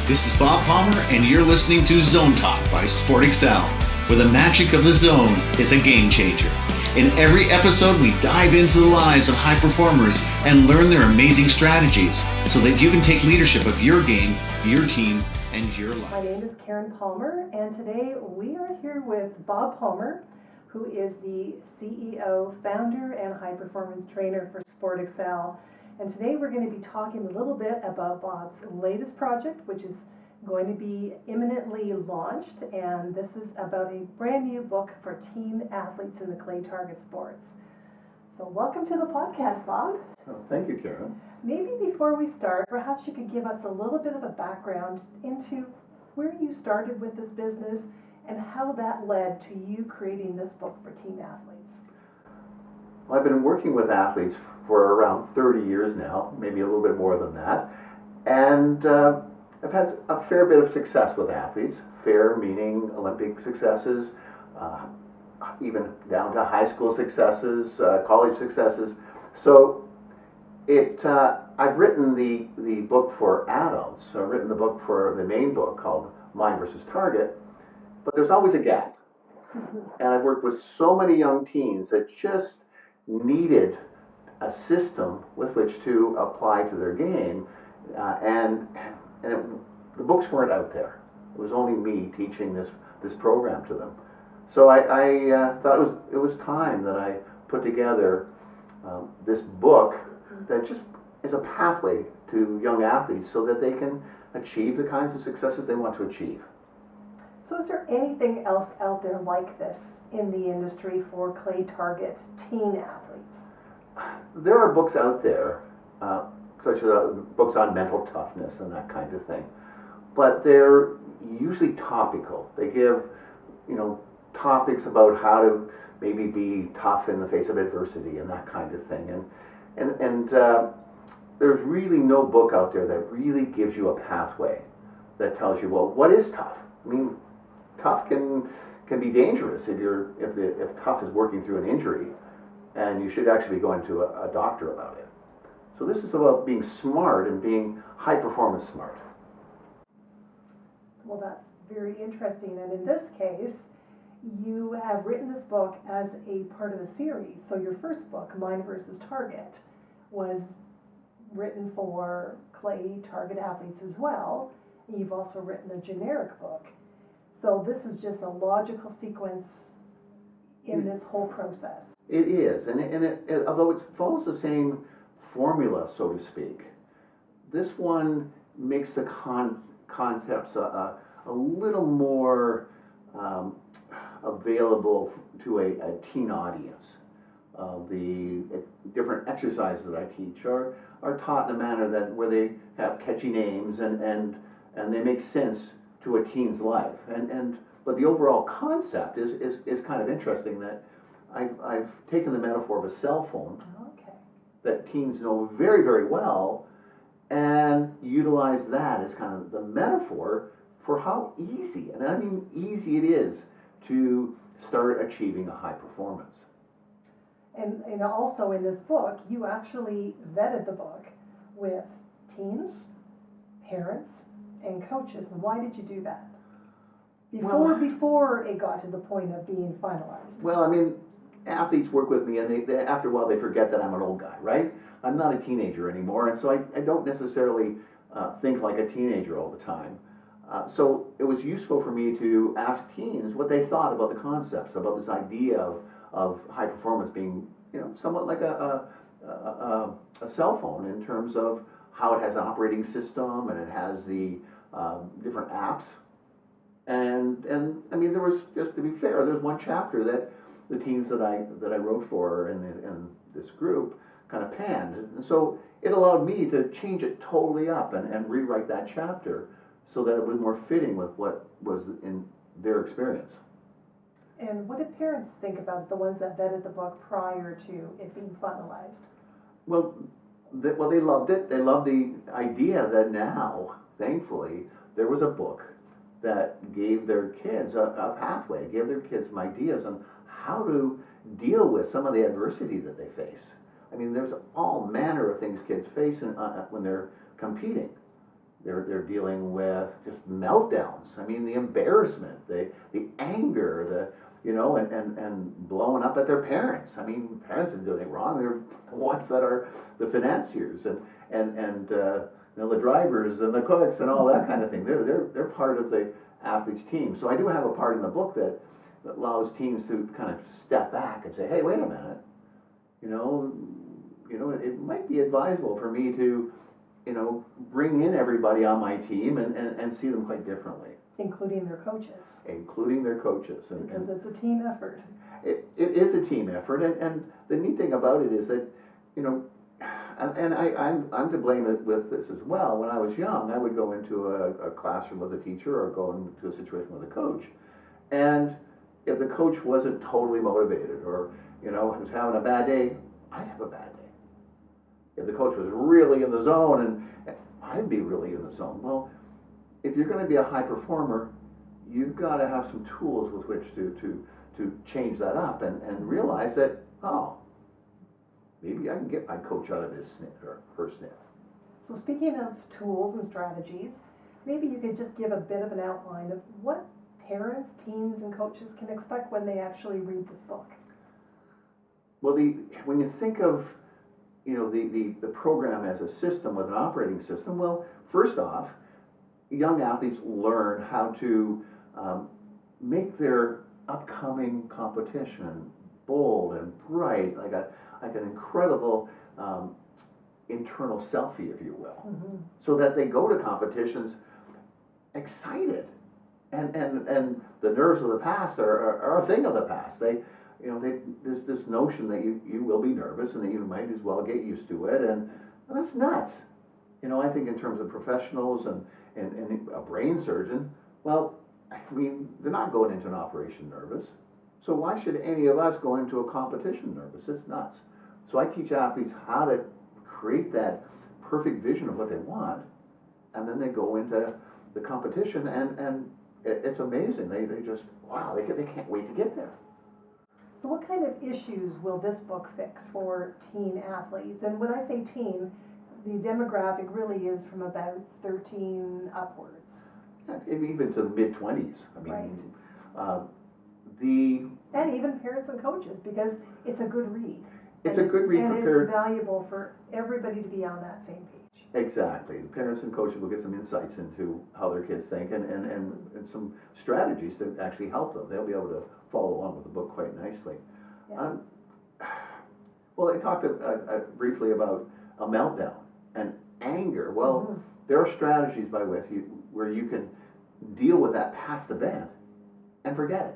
This is Bob Palmer, and you're listening to Zone Talk by Sport Excel, where the magic of the zone is a game changer. In every episode, we dive into the lives of high performers and learn their amazing strategies so that you can take leadership of your game, your team, and your life. My name is Caron Palmer, and today we are here with Bob Palmer, who is the CEO, founder, and high performance trainer for Sport Excel. And today we're going to be talking a little bit about Bob's latest project, which is going to be imminently launched. And this is about a brand new book for teen athletes in the clay target sports. So welcome to the podcast, Bob. Oh, thank you, Caron. Maybe before we start, perhaps you could give us a little bit of a background into where you started with this business and how that led to you creating this book for teen athletes. Well, I've been working with athletes for around 30 years now, maybe a little bit more than that. And I've had a fair bit of success with athletes, fair meaning Olympic successes, even down to high school successes, college successes. So I've written the book for adults. I've written the book for the main book called Mind versus Target, but there's always a gap. And I've worked with so many young teens that just needed a system with which to apply to their game, the books weren't out there. It was only me teaching this program to them. So I thought it was time that I put together this book that just is a pathway to young athletes so that they can achieve the kinds of successes they want to achieve. So is there anything else out there like this in the industry for clay target teen athletes? There are books out there, such as books on mental toughness and that kind of thing, but they're usually topical. They give, topics about how to maybe be tough in the face of adversity and that kind of thing. And there's really no book out there that really gives you a pathway that tells you, well, what is tough? I mean, tough can be dangerous if tough is working through an injury, and you should actually be going to a doctor about it. So this is about being smart and being high performance smart. Well, that's very interesting. And in this case, you have written this book as a part of a series. So your first book, Mind versus Target, was written for clay target athletes as well. And you've also written a generic book. So this is just a logical sequence in this whole process. It is, and although it follows the same formula, so to speak, this one makes the concepts a little more available to a teen audience. The different exercises that I teach are taught in a manner where they have catchy names and they make sense to a teen's life. But the overall concept is kind of interesting that I've taken the metaphor of a cell phone that teens know very, very well and utilize that as kind of the metaphor for how easy, and I mean easy it is, to start achieving a high performance. And also in this book, you actually vetted the book with teens, parents, and coaches. And why did you do that? Before it got to the point of being finalized. Well, I mean, athletes work with me, and they after a while they forget that I'm an old guy, right? I'm not a teenager anymore, and so I don't necessarily think like a teenager all the time. So it was useful for me to ask teens what they thought about the concepts, about this idea of high performance being, somewhat like a cell phone in terms of how it has an operating system and it has the different apps. And I mean, there was, just to be fair, there's one chapter that the teens that I wrote for in this group kind of panned, and so it allowed me to change it totally up and rewrite that chapter so that it was more fitting with what was in their experience. And what did parents think about the ones that vetted the book prior to it being finalized? Well, they loved it. They loved the idea that now, thankfully, there was a book that gave their kids a pathway, gave their kids some ideas on how to deal with some of the adversity that they face. I mean, there's all manner of things kids face when they're competing. they're dealing with just meltdowns. I mean, the embarrassment, the anger, and blowing up at their parents. I mean, parents didn't do anything wrong. They're the ones that are the financiers and the drivers and the cooks and all that kind of thing. They're part of the athlete's team. So I do have a part in the book that allows teams to kind of step back and say, hey, wait a minute, it might be advisable for me to, bring in everybody on my team and see them quite differently. Including their coaches. Including their coaches. Because it's a team effort. It is a team effort, and the neat thing about it is that, and I'm to blame with this as well. When I was young, I would go into a classroom with a teacher or go into a situation with a coach, and if the coach wasn't totally motivated or, was having a bad day, I'd have a bad day. If the coach was really in the zone, and I'd be really in the zone. Well, if you're going to be a high performer, you've got to have some tools with which to change that up and realize that, oh, maybe I can get my coach out of his sniff or her sniff. So speaking of tools and strategies, maybe you could just give a bit of an outline of what parents, teens, and coaches can expect when they actually read this book. Well, when you think of the program as a system with an operating system, well, first off, young athletes learn how to make their upcoming competition bold and bright, like an incredible internal selfie, if you will, so that they go to competitions excited, and the nerves of the past are a thing of the past. There's this notion that you will be nervous and that you might as well get used to it, and that's nuts. I think in terms of professionals and a brain surgeon, well, I mean, they're not going into an operation nervous. So why should any of us go into a competition nervous? It's nuts. So I teach athletes how to create that perfect vision of what they want, and then they go into the competition, and it's amazing. They just, wow, they can't wait to get there. So what kind of issues will this book fix for teen athletes? And when I say teen, the demographic really is from about 13 upwards. Yeah, even to the mid-20s. I mean, right. And even parents and coaches, because it's a good read. It's a good read for parents. And it's valuable for everybody to be on that same page. Exactly. The parents and coaches will get some insights into how their kids think and some strategies to actually help them. They'll be able to follow along with the book quite nicely. Yeah. Well, I talked briefly about a meltdown and anger. Well, there are strategies by which where you can deal with that past event and forget it.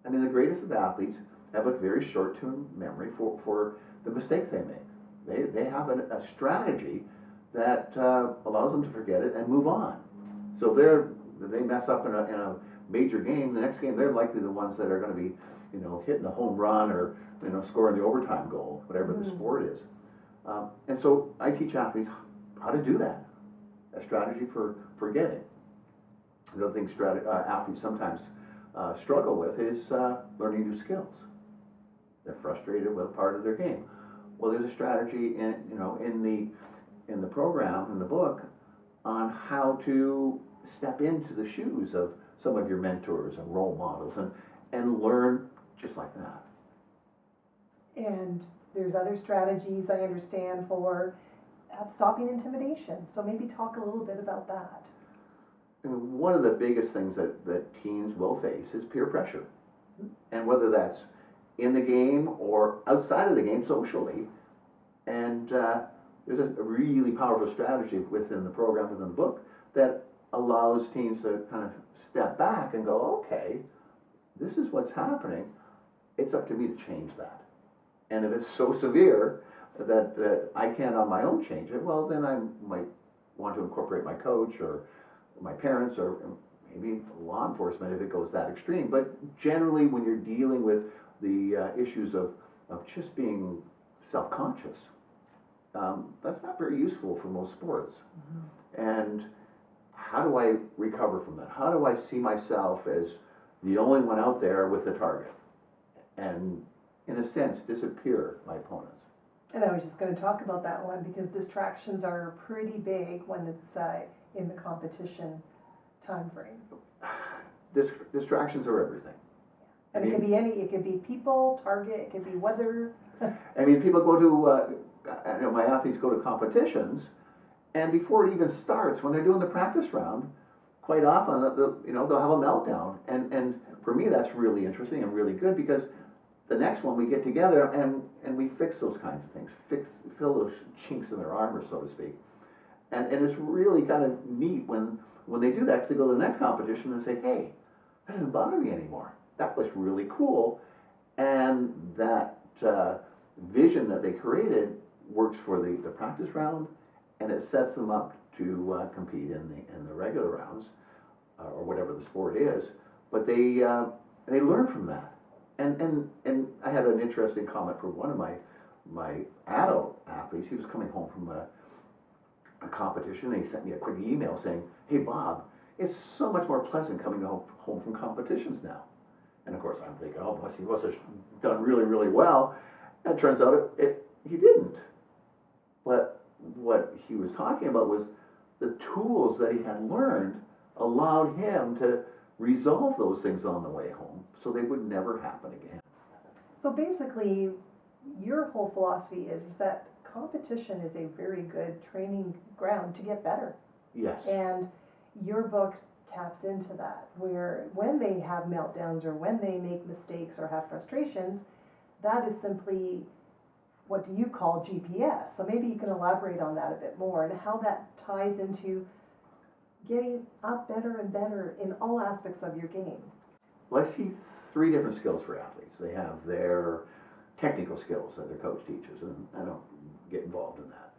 I mean, the greatest of athletes have a very short-term memory for the mistakes they make. They have a strategy that allows them to forget it and move on. So if they mess up in a major game, the next game they're likely the ones that are going to be, hitting the home run or scoring the overtime goal, whatever the sport is. And so I teach athletes how to do that. A strategy for forgetting. The other thing athletes sometimes struggle with is learning new skills. They're frustrated with part of their game. Well, there's a strategy in the program, in the book, on how to step into the shoes of some of your mentors and role models and learn just like that. And there's other strategies, I understand, for stopping intimidation. So maybe talk a little bit about that. I mean, one of the biggest things that teens will face is peer pressure. And whether that's in the game or outside of the game socially. And there's a really powerful strategy within the program, within the book, that allows teens to kind of step back and go, okay, this is what's happening. It's up to me to change that. And if it's so severe that I can't on my own change it, well, then I might want to incorporate my coach or my parents or maybe law enforcement if it goes that extreme. But generally, when you're dealing with the issues of just being self-conscious, that's not very useful for most sports. And how do I recover from that? How do I see myself as the only one out there with the target? And in a sense, disappear my opponents. And I was just going to talk about that one because distractions are pretty big when it's in the competition time frame? Distractions are everything. And it could be people, target, it could be weather. I mean, people go to, my athletes go to competitions, and before it even starts, when they're doing the practice round, quite often, they'll have a meltdown. And for me, that's really interesting and really good, because the next one we get together and we fix those kinds of things, fill those chinks in their armor, so to speak. And it's really kind of neat when they do that, because they go to the next competition and say, hey, that doesn't bother me anymore. That was really cool. And that vision that they created works for the practice round, and it sets them up to compete in the regular rounds, or whatever the sport is. But they learn from that. And I had an interesting comment from one of my adult athletes. He was coming home from a competition, and he sent me a quick email saying, hey Bob, it's so much more pleasant coming home from competitions now. And of course I'm thinking, oh, he must have done really, really well. And it turns out he didn't. But what he was talking about was the tools that he had learned allowed him to resolve those things on the way home, so they would never happen again. So basically, your whole philosophy is that competition is a very good training ground to get better. Yes. And your book taps into that, where when they have meltdowns or when they make mistakes or have frustrations, that is simply, what do you call GPS? So maybe you can elaborate on that a bit more, and how that ties into getting up better and better in all aspects of your game. Well, I see three different skills for athletes. They have their technical skills that their coach teaches, and I don't get involved in that.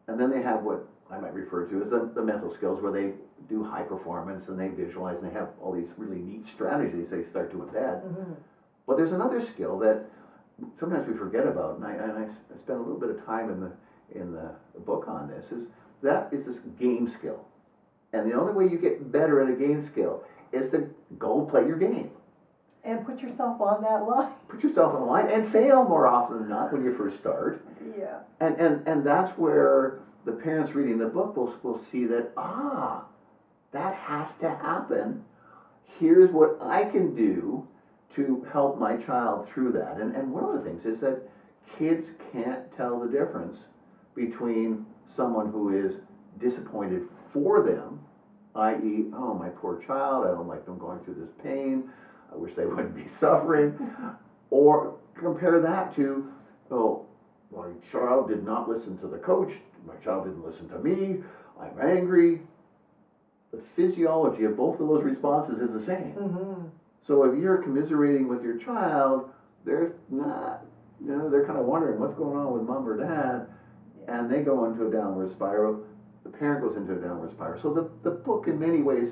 And then they have what I might refer to as the mental skills, where they do high performance and they visualize and they have all these really neat strategies they start to embed. Mm-hmm. But there's another skill that sometimes we forget about, and I spent a little bit of time in the book on this, is this game skill. And the only way you get better at a game skill is to go play your game. And put yourself on that line. Put yourself on the line and fail more often than not when you first start. Yeah. And that's where the parents reading the book will see that, that has to happen. Here's what I can do to help my child through that. And one of the things is that kids can't tell the difference between someone who is disappointed for them, i.e., oh, my poor child, I don't like them going through this pain, I wish they wouldn't be suffering, or compare that to, oh, my child did not listen to the coach, my child didn't listen to me, I'm angry. The physiology of both of those responses is the same. Mm-hmm. So if you're commiserating with your child, they're not, they're kind of wondering what's going on with mom or dad, and they go into a downward spiral. The parent goes into a downward spiral. So the book in many ways,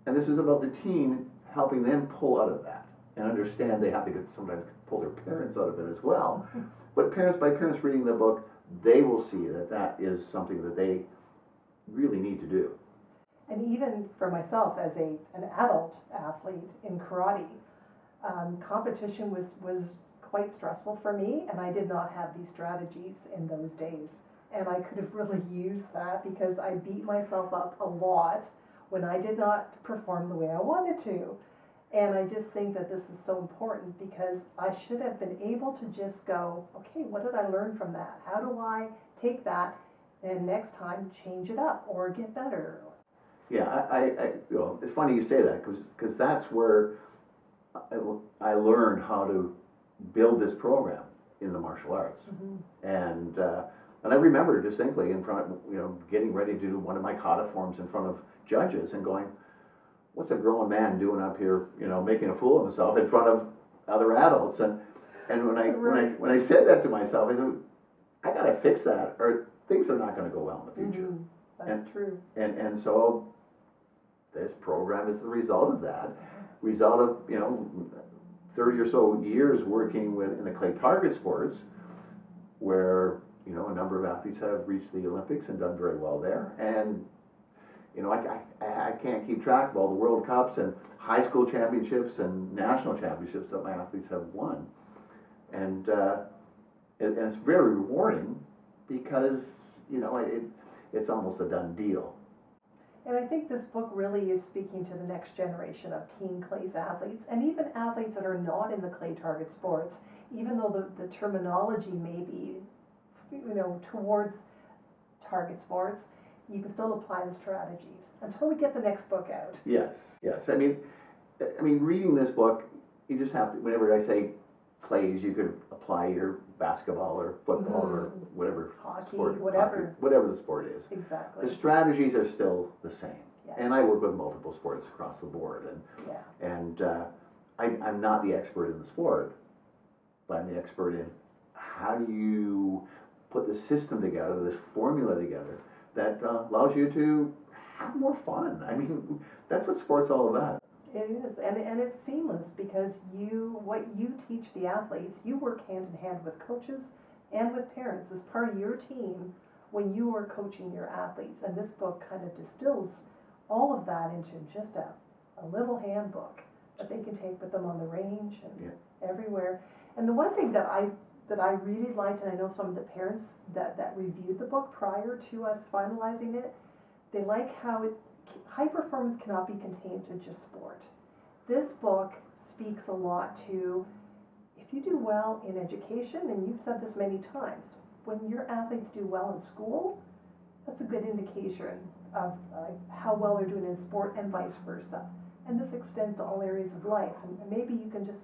and this is about the teen, helping them pull out of that and understand they have to sometimes pull their parents out of it as well. But by parents reading the book, they will see that is something that they really need to do. And even for myself as an adult athlete in karate, competition was quite stressful for me, and I did not have these strategies in those days. And I could have really used that, because I beat myself up a lot when I did not perform the way I wanted to. And I just think that this is so important, because I should have been able to just go, okay, what did I learn from that? How do I take that and next time change it up or get better? Yeah, it's funny you say that, because that's where I learned how to build this program in the martial arts. Mm-hmm. And I remember distinctly in front of, getting ready to do one of my kata forms in front of judges and going, what's a grown man doing up here, making a fool of himself in front of other adults? And when I said that to myself, I said, I gotta fix that, or things are not going to go well in the future. Mm-hmm. That's true. And so this program is the result of that. Result of 30 or so years working in the clay target sports, where a number of athletes have reached the Olympics and done very well there. And I can't keep track of all the World Cups and high school championships and national championships that my athletes have won. And it's very rewarding, because it's almost a done deal. And I think this book really is speaking to the next generation of teen clays athletes, and even athletes that are not in the clay target sports, even though the terminology may be, towards target sports, you can still apply the strategies until we get the next book out. Yes, yes. I mean, reading this book, you just have to, whenever I say plays, you could apply your basketball or football or whatever Hockey, sport, whatever. hockey, whatever the sport is. Exactly. The strategies are still the same. Yes. And I work with multiple sports across the board, I'm not the expert in the sport, but I'm the expert in how do you put the system together, this formula together that allows you to have more fun. I mean, that's what sport's all about. It is, and it's seamless because what you teach the athletes, you work hand in hand with coaches and with parents as part of your team when you are coaching your athletes. And this book kind of distills all of that into just a little handbook that they can take with them on the range and everywhere. And the one thing that I really liked, and I know some of the parents that reviewed the book prior to us finalizing it, they like how high performance cannot be contained to just sport. This book speaks a lot to, if you do well in education, and you've said this many times, when your athletes do well in school, that's a good indication of how well they're doing in sport and vice versa. And this extends to all areas of life. And maybe you can just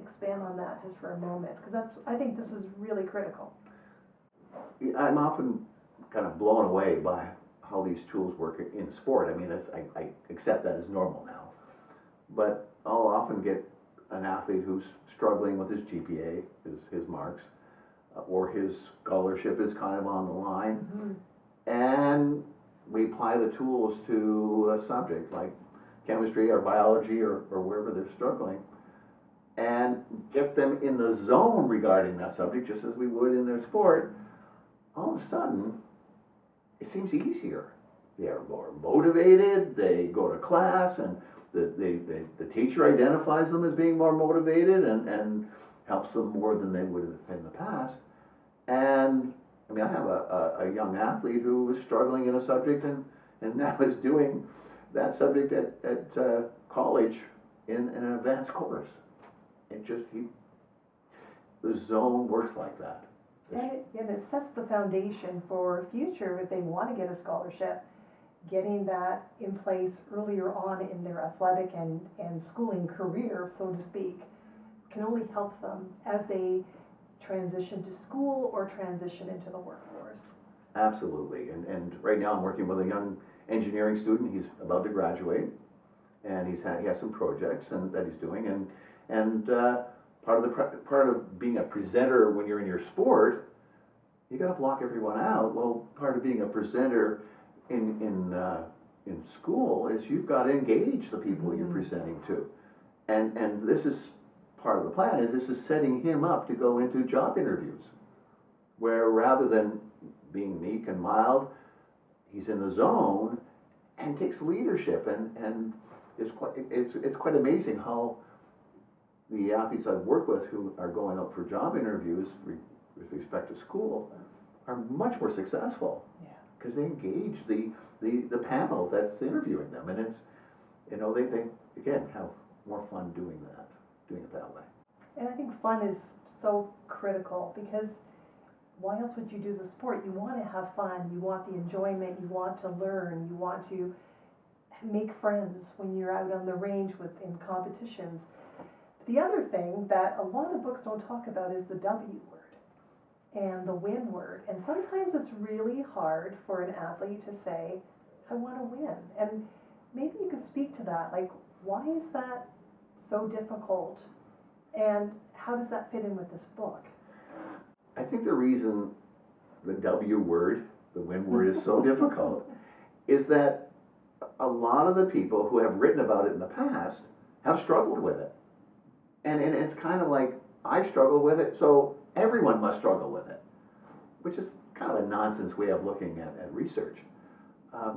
expand on that just for a moment, because I think this is really critical. I'm often kind of blown away by how these tools work in sport. I mean, I accept that as normal now. But I'll often get an athlete who's struggling with his GPA, his marks, or his scholarship is kind of on the line. And we apply the tools to a subject like chemistry or biology or wherever they're struggling, and get them in the zone regarding that subject just as we would in their sport. All of a sudden, it seems easier. They're more motivated, they go to class, and the teacher identifies them as being more motivated and helps them more than they would have in the past. And I mean, I have a young athlete who was struggling in a subject and now is doing that subject at college in an advanced course. The zone works like that. And it sets the foundation for future if they want to get a scholarship. Getting that in place earlier on in their athletic and schooling career, so to speak, can only help them as they transition to school or transition into the workforce. Absolutely. And right now I'm working with a young engineering student. He's about to graduate, and he has some projects that he's doing. And part of being a presenter when you're in your sport, you got to block everyone out. Well, part of being a presenter in school is you've got to engage the people you're presenting to, and this is part of the plan. This is setting him up to go into job interviews, where rather than being meek and mild, he's in the zone and takes leadership, and it's quite amazing how the athletes I've worked with who are going out for job interviews with respect to school are much more successful. Yeah. Because they engage the panel that's interviewing them, and it's, they again have more fun doing it that way. And I think fun is so critical, because why else would you do the sport? You want to have fun, you want the enjoyment, you want to learn, you want to make friends when you're out on the range in competitions. The other thing that a lot of books don't talk about is the W word and the win word. And sometimes it's really hard for an athlete to say, I want to win. And maybe you could speak to that. Like, why is that so difficult? And how does that fit in with this book? I think the reason the W word, the win word, is so difficult is that a lot of the people who have written about it in the past have struggled with it. And it's kind of like, I struggle with it, so everyone must struggle with it, which is kind of a nonsense way of looking at research. I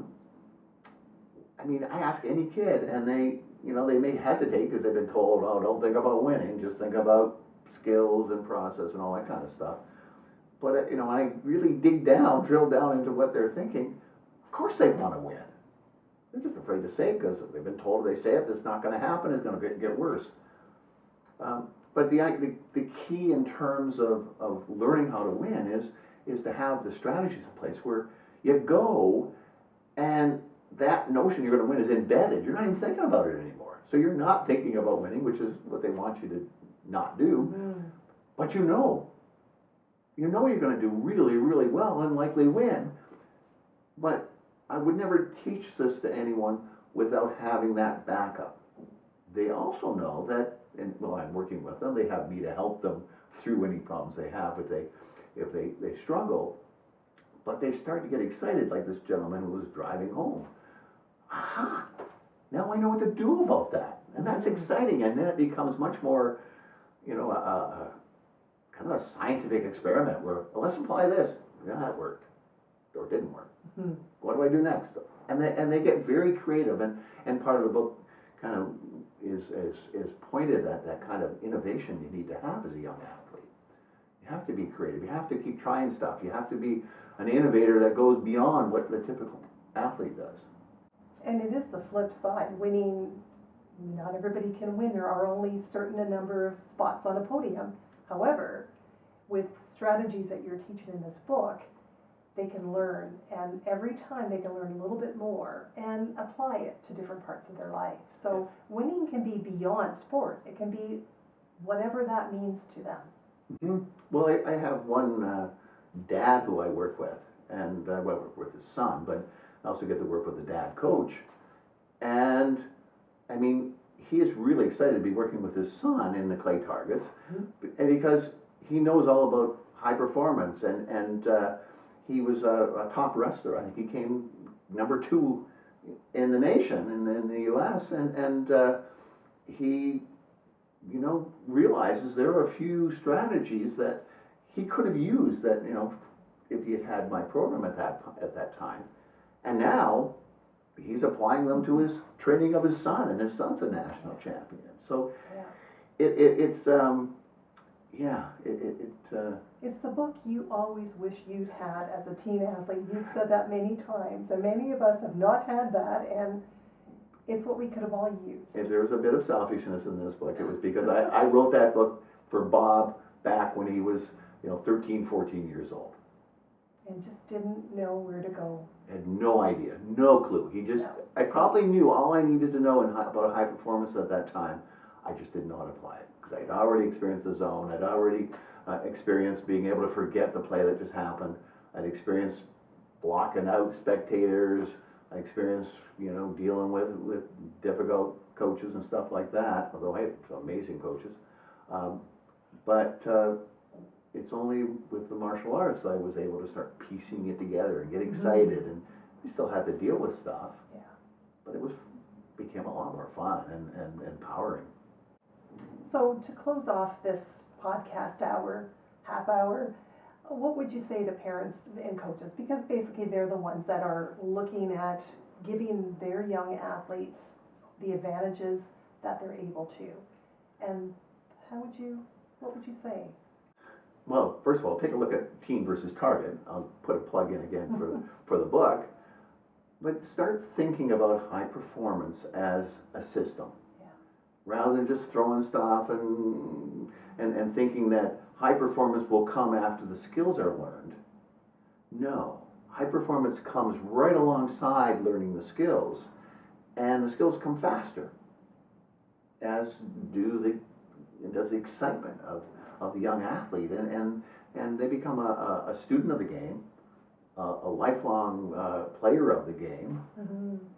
mean, I ask any kid, and they may hesitate because they've been told, oh, don't think about winning, just think about skills and process and all that kind of stuff. But, I really drill down into what they're thinking. Of course they want to win. They're just afraid to say it because they've been told if they say it, it's not going to happen. It's going to get worse. But the key in terms of learning how to win is to have the strategies in place where you go and that notion you're going to win is embedded. You're not even thinking about it anymore. So you're not thinking about winning, which is what they want you to not do. But you know you're going to do really, really well and likely win. But I would never teach this to anyone without having that backup. They also know that, and well, I'm working with them. They have me to help them through any problems they have if they struggle. But they start to get excited, like this gentleman who was driving home. Aha! Now I know what to do about that, and that's exciting. And then it becomes much more, a kind of a scientific experiment where, well, let's apply this. Yeah, that worked, or didn't work. What do I do next? And they get very creative, and part of the book kind of is pointed at that kind of innovation you need to have as a young athlete. You have to be creative. You have to keep trying stuff. You have to be an innovator that goes beyond what the typical athlete does. And it is the flip side. Winning, not everybody can win. There are only a certain number of spots on a podium. However, with strategies that you're teaching in this book, they can learn, and every time they can learn a little bit more and apply it to different parts of their life. So winning can be beyond sport. It can be whatever that means to them. Mm-hmm. Well, I have one dad who I work with, and I work with his son, but I also get to work with the dad coach. And I mean, he is really excited to be working with his son in the clay targets, because he knows all about high performance, and he was a top wrestler. I think he came number 2 in the nation, in the U.S., and he, realizes there are a few strategies that he could have used that, if he had had my program at that time. And now he's applying them to his training of his son, and his son's a national champion. So it's the book you always wish you'd had as a teen athlete. You've said that many times, and many of us have not had that, and it's what we could have all used. If there was a bit of selfishness in this book, it was because I wrote that book for Bob back when he was 13, 14 years old. And just didn't know where to go. Had no idea, no clue. I probably knew all I needed to know about high performance at that time. I just didn't know how to apply it, because I'd already experienced the zone. I'd already experienced being able to forget the play that just happened. I'd experienced blocking out spectators. I experienced, dealing with difficult coaches and stuff like that, although I had some amazing coaches. But it's only with the martial arts that I was able to start piecing it together and get excited, and we still had to deal with stuff. Yeah. But it became a lot more fun and empowering. So to close off this podcast half hour, what would you say to parents and coaches? Because basically they're the ones that are looking at giving their young athletes the advantages that they're able to. And what would you say? Well, first of all, take a look at Team versus Target. I'll put a plug in again for the book. But start thinking about high performance as a system. Yeah. Rather than just throwing stuff and thinking that high performance will come after the skills are learned. No. High performance comes right alongside learning the skills, and the skills come faster, as does the excitement of the young athlete, and they become a student of the game, a lifelong player of the game,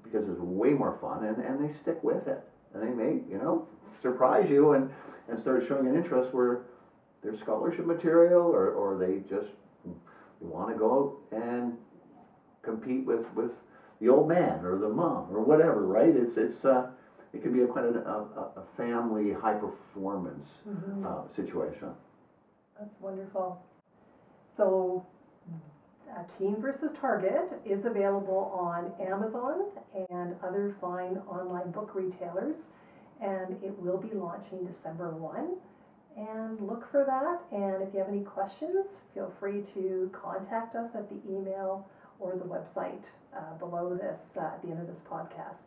because it's way more fun, and they stick with it, and they may surprise you and start showing an interest where there's scholarship material, or they just want to go out and compete with the old man or the mom or whatever, right? It can be quite a family high performance situation. That's wonderful. So Team versus Target is available on Amazon and other fine online book retailers, and it will be launching December 1. And look for that, and if you have any questions, feel free to contact us at the email or the website below this at the end of this podcast.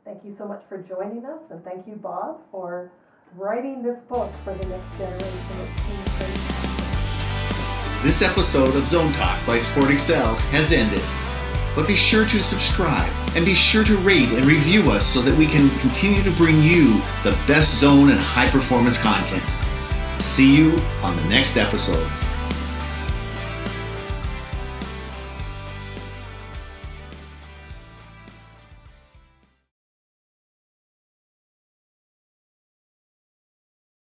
Thank you so much for joining us, and thank you, Bob, for writing this book for the next generation of team trainers. This episode of Zone Talk by Sport Excel has ended. But be sure to subscribe and be sure to rate and review us so that we can continue to bring you the best zone and high performance content. See you on the next episode.